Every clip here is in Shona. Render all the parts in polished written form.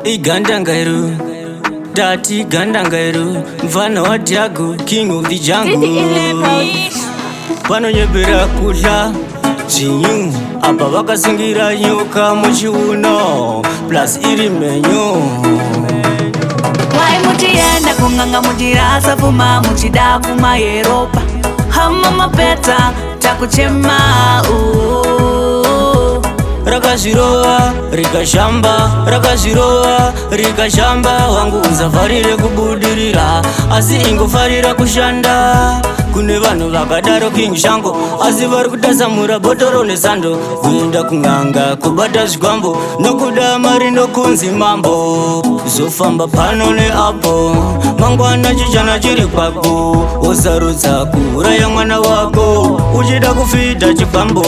Igandangairu, Dati Gandangairu, mfano wa Tiago, king of the jungle. Vanonyebera kula chinyu apa vakasungira nyoka muchiuno plus iri menyu. Wai mutienda kunganga mutirasa fuma muchida kuma Europa hama mapeta takuchema Rakazhirowa rikashamba wangu usafarire kubudirira asi ingofarira kushanda. Kune vanhu vakadaro king shango asi vari kutasamura bhotoro nesando kuenda kunganga kubata zvikwambo nokuda mari nokunzi mambo. Zofamba pano neapo mangwana chichana chiri kwako wosarudza kuuraya mwana wako uchida kufidha chikwambo.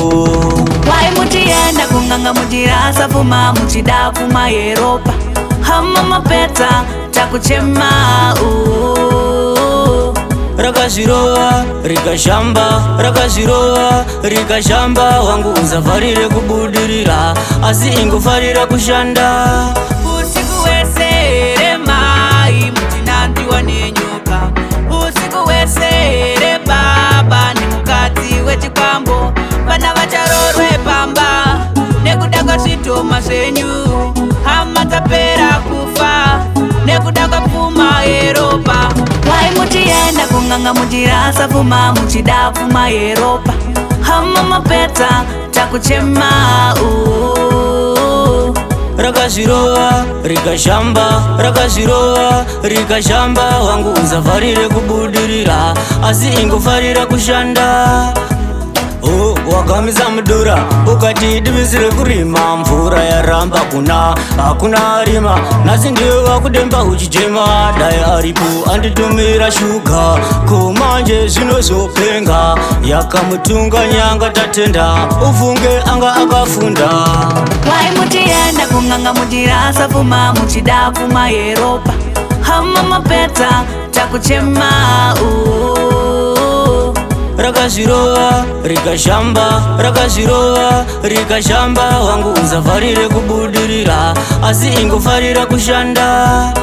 Wai mutienda kunganga mutirasa fuma muchida kuma Europa hama mapeta takuchema Rakazhirowa rikashamba wangu usafarire kubudirira asi ingofarira kushanda. Usiku wesere mai mutinandiwa nenyoka usiku wesere baba ni mukadzi wechikwambo vana vacharorwe pamba nekuda kwezvitoma zvenyu hama tapera kufa nekuda kwapfuma Europa. Wai mutienda kunganga mutirasa fuma muchida pfuma Europa hama mapeta takuchema Rakazhirowa rikashamba wangu usafarire kubudirira asi ingofarira kushanda. Wakamisa mudura ukati divisire kurima mvura yaramba hakuna rima nasi ndiwe wakudemba uchichema dai aripo anditumira shuga komanje zvinozopenga yakamutunga nyanga tatenda ufunge anga akafunda. Wai mutienda kunganga mutirasa fuma muchida pfuma Europa hama mapeta takuchema Rakazhirowa rikashamba wangu usafarire kubudirira asi ingofarira kushanda.